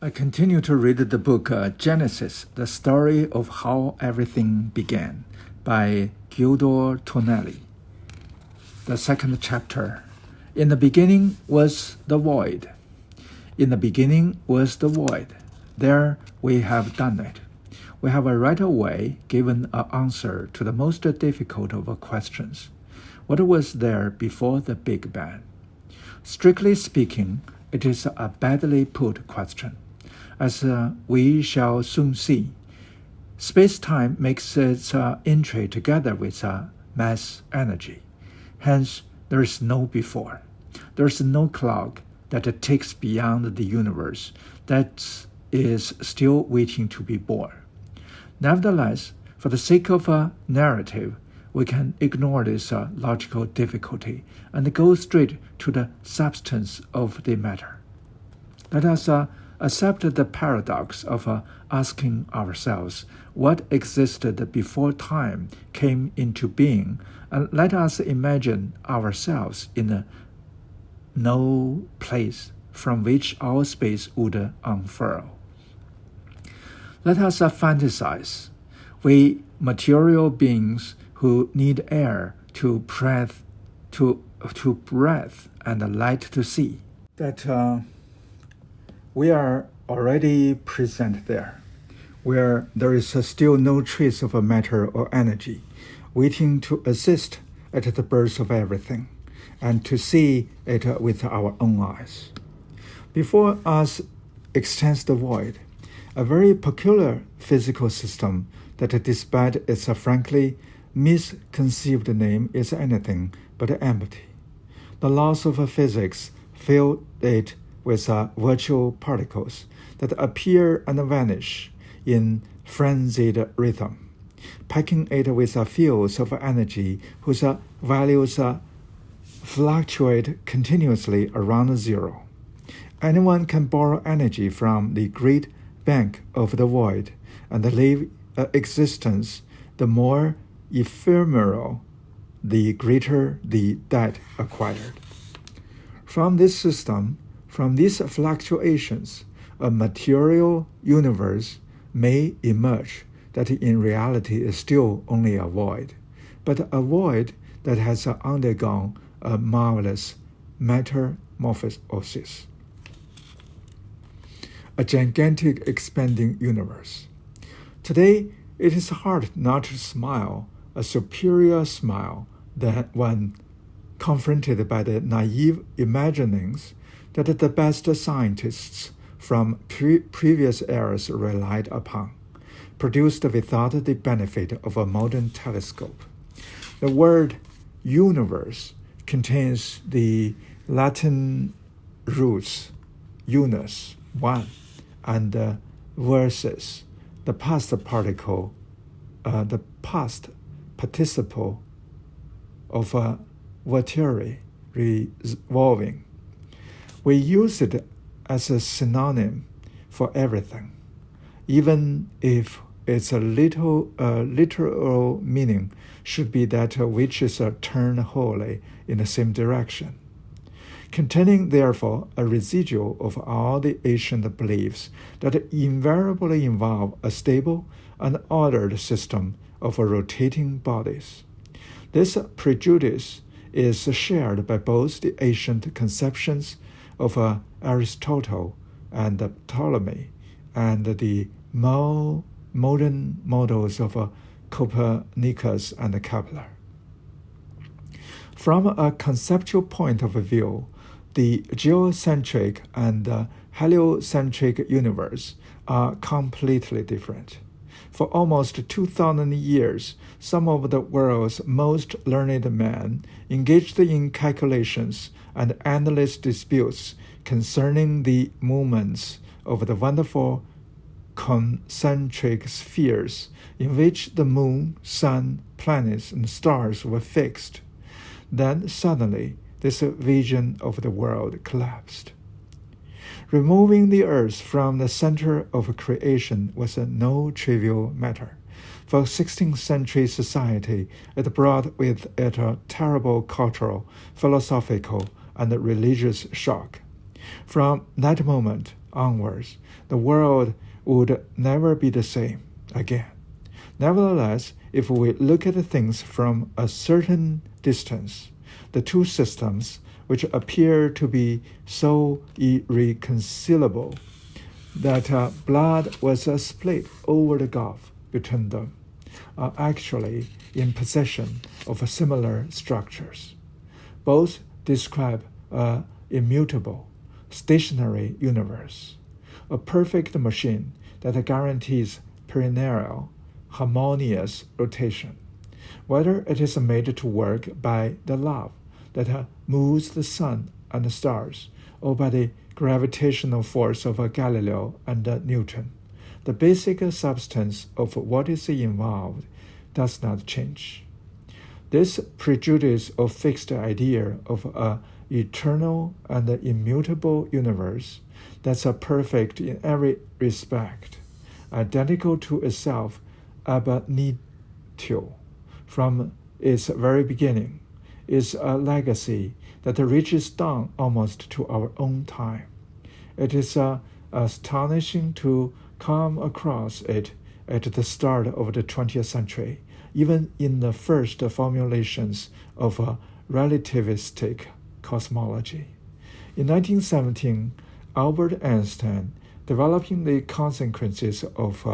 I continue to read the book Genesis, The Story of How Everything Began by Giulio Tonelli. The second chapter. In the beginning was the void. In the beginning was the void. There we have done it. We have right away given an answer to the most difficult of questions. What was there before the Big Bang? Strictly speaking, it is a badly put question. As we shall soon see, space-time makes its entry together with mass energy. Hence, there is no before. There is no clock that takes beyond the universe that is still waiting to be born. Nevertheless, for the sake of a narrative, we can ignore this logical difficulty and go straight to the substance of the matter. Let us accept the paradox of asking ourselves what existed before time came into being, and let us imagine ourselves in a no place from which our space would unfurl. Let us fantasize. We material beings who need air to breathe and light to see, that we are already present there, where there is still no trace of a matter or energy, waiting to assist at the birth of everything, and to see it with our own eyes. Before us extends the void, a very peculiar physical system that, despite its frankly misconceived name, is anything but empty. The laws of physics fill it with virtual particles that appear and vanish in frenzied rhythm, packing it with fields of energy whose values fluctuate continuously around zero. Anyone can borrow energy from the great bank of the void and live existence the more ephemeral, the greater the debt acquired. From this system, from these fluctuations, a material universe may emerge that in reality is still only a void, but a void that has undergone a marvelous metamorphosis. A gigantic expanding universe. Today, it is hard not to smile, a superior smile, than when confronted by the naive imaginings that the best scientists from previous eras relied upon, produced without the benefit of a modern telescope. The word universe contains the Latin roots unus, one, and versus, the past participle of vertere, revolving. We use it as a synonym for everything, even if its literal meaning should be that which is turned wholly in the same direction. Containing, therefore, a residual of all the ancient beliefs that invariably involve a stable and ordered system of rotating bodies. This prejudice is shared by both the ancient conceptions of Aristotle and Ptolemy and the modern models of Copernicus and Kepler. From a conceptual point of view, the geocentric and heliocentric universe are completely different. For almost 2,000 years, some of the world's most learned men engaged in calculations and endless disputes concerning the movements of the wonderful concentric spheres in which the moon, sun, planets, and stars were fixed. Then suddenly, this vision of the world collapsed. Removing the earth from the center of creation was no trivial matter. For 16th century society, it brought with it a terrible cultural, philosophical, and religious shock. From that moment onwards, the world would never be the same again. Nevertheless, if we look at things from a certain distance, the two systems, which appear to be so irreconcilable that blood was split over the gulf between them, are actually in possession of similar structures. Both describe an immutable, stationary universe, a perfect machine that guarantees perennial, harmonious rotation, whether it is made to work by the love that moves the sun and the stars, or by the gravitational force of Galileo and Newton. The basic substance of what is involved does not change. This prejudice or fixed idea of an eternal and immutable universe that's perfect in every respect, identical to itself ab initio, from its very beginning, is a legacy that reaches down almost to our own time. It is astonishing to come across it at the start of the 20th century, even in the first formulations of a relativistic cosmology. In 1917, Albert Einstein, developing the consequences of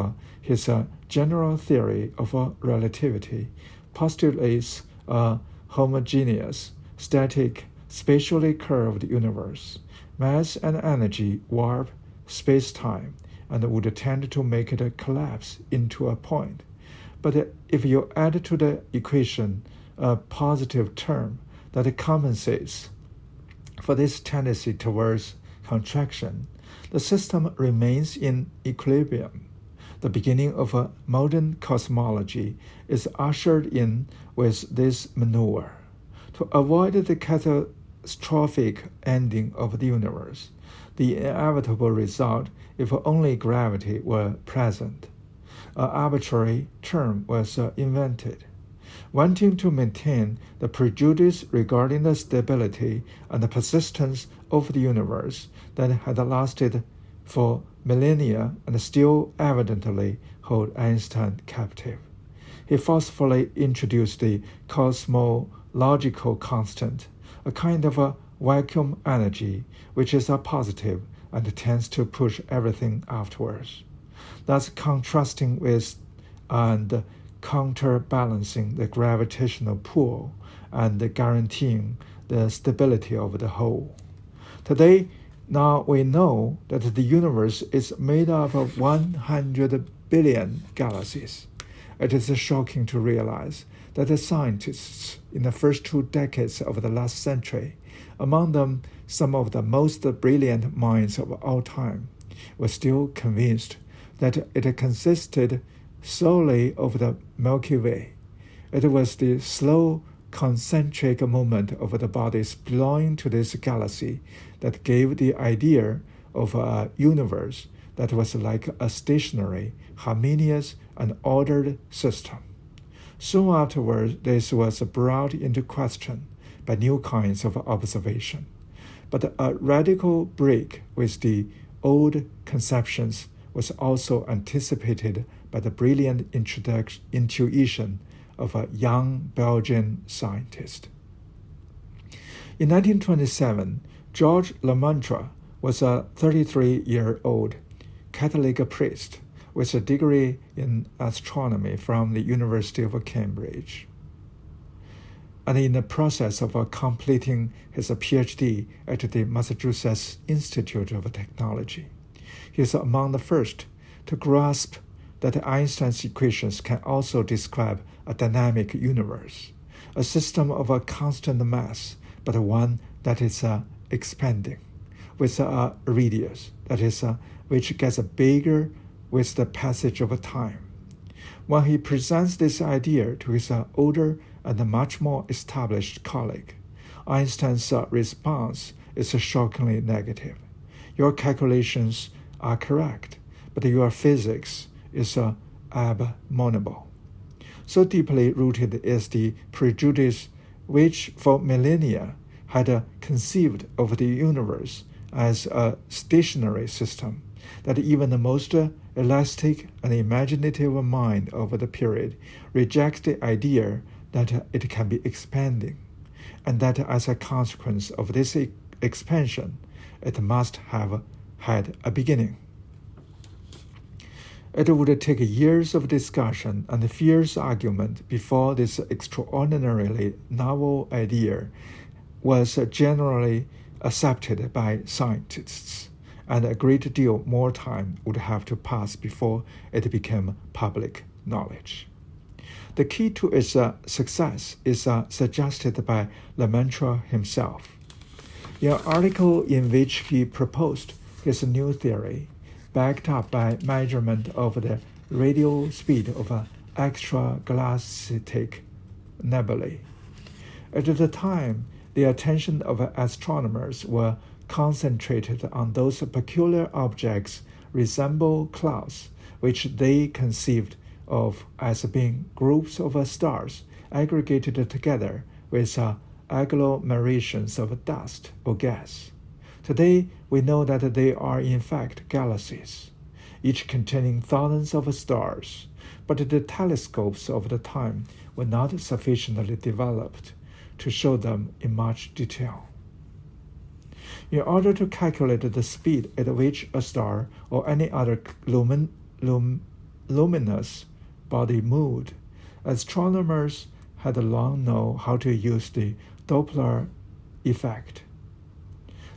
his general theory of relativity, postulates a homogeneous, static, spatially curved universe. Mass and energy warp space-time and would tend to make it collapse into a point. But if you add to the equation a positive term that compensates for this tendency towards contraction, the system remains in equilibrium. The beginning of a modern cosmology is ushered in with this maneuver. To avoid the catastrophic ending of the universe, the inevitable result if only gravity were present, an arbitrary term was invented. Wanting to maintain the prejudice regarding the stability and the persistence of the universe that had lasted for millennia and still evidently hold Einstein captive, he forcefully introduced the cosmological constant, a kind of a vacuum energy which is a positive and tends to push everything afterwards, thus contrasting with and counterbalancing the gravitational pull and guaranteeing the stability of the whole. Today, now we know that the universe is made up of 100 billion galaxies. It is shocking to realize that the scientists in the first 2 decades of the last century, among them some of the most brilliant minds of all time, were still convinced that it consisted solely of the Milky Way. It was the slow concentric movement of the bodies belonging to this galaxy that gave the idea of a universe that was like a stationary, harmonious, and ordered system. Soon afterwards, this was brought into question by new kinds of observation. But a radical break with the old conceptions was also anticipated by the brilliant intuition of a young Belgian scientist. In 1927, Georges Lemaitre was a 33-year-old Catholic priest with a degree in astronomy from the University of Cambridge, and in the process of completing his PhD at the Massachusetts Institute of Technology. He is among the first to grasp that Einstein's equations can also describe a dynamic universe, a system of a constant mass, but one that is expanding, with a radius, that is, which gets bigger with the passage of time. When he presents this idea to his older and much more established colleague, Einstein's response is shockingly negative. Your calculations are correct, but your physics is abominable. So deeply rooted is the prejudice which for millennia had conceived of the universe as a stationary system, that even the most elastic and imaginative mind of the period rejects the idea that it can be expanding, and that as a consequence of this expansion, it must have had a beginning. It would take years of discussion and fierce argument before this extraordinarily novel idea was generally accepted by scientists, and a great deal more time would have to pass before it became public knowledge. The key to its success is suggested by Lemaitre himself. In an article in which he proposed his new theory, backed up by measurement of the radial speed of extragalactic nebulae. At the time, the attention of astronomers were concentrated on those peculiar objects resemble clouds, which they conceived of as being groups of stars aggregated together with agglomerations of dust or gas. Today, we know that they are in fact galaxies, each containing thousands of stars, but the telescopes of the time were not sufficiently developed to show them in much detail. In order to calculate the speed at which a star or any other luminous body moved, astronomers had long known how to use the Doppler effect.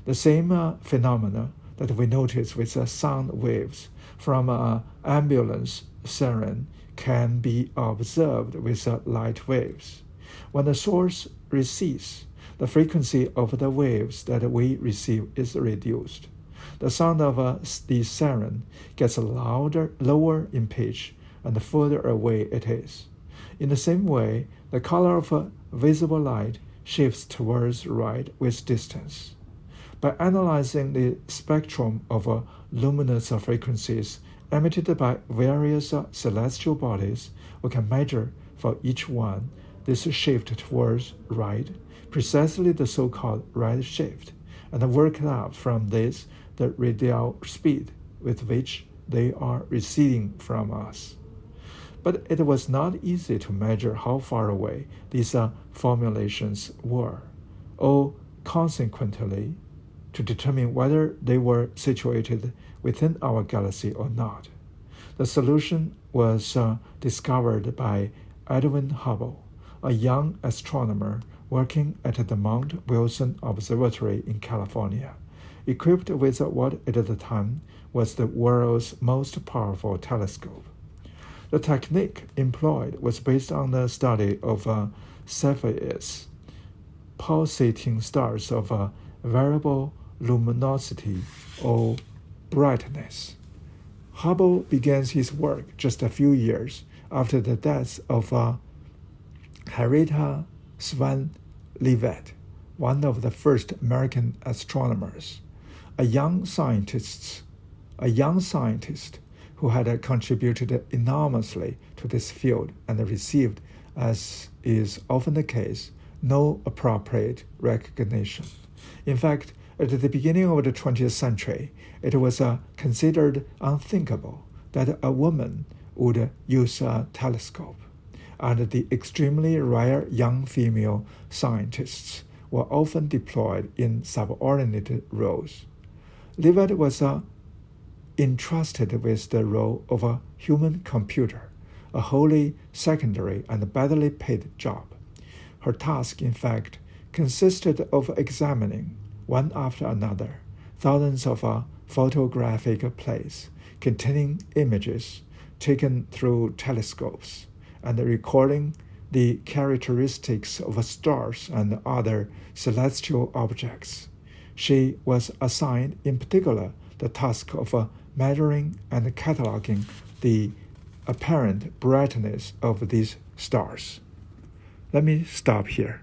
The same phenomena that we notice with sound waves from an ambulance siren can be observed with light waves. When the source recedes, the frequency of the waves that we receive is reduced. The sound of the siren gets lower in pitch, and the further away it is. In the same way, the color of visible light shifts towards right with distance. By analyzing the spectrum of luminous frequencies emitted by various celestial bodies, we can measure for each one this shift towards right, precisely the so-called right shift, and work out from this the radial speed with which they are receding from us. But it was not easy to measure how far away these formulations were, or consequently, to determine whether they were situated within our galaxy or not. The solution was discovered by Edwin Hubble, a young astronomer working at the Mount Wilson Observatory in California, equipped with what at the time was the world's most powerful telescope. The technique employed was based on the study of Cepheids, pulsating stars of variable luminosity or brightness. Hubble began his work just a few years after the death of Henrietta Swan Leavitt, one of the first American astronomers, a young scientist who had contributed enormously to this field and received, as is often the case, no appropriate recognition. In fact, at the beginning of the 20th century, it was considered unthinkable that a woman would use a telescope, and the extremely rare young female scientists were often deployed in subordinate roles. Leavitt was entrusted with the role of a human computer, a wholly secondary and badly paid job. Her task, in fact, consisted of examining, one after another, thousands of photographic plates containing images taken through telescopes and recording the characteristics of stars and other celestial objects. She was assigned in particular the task of measuring and cataloging the apparent brightness of these stars. Let me stop here.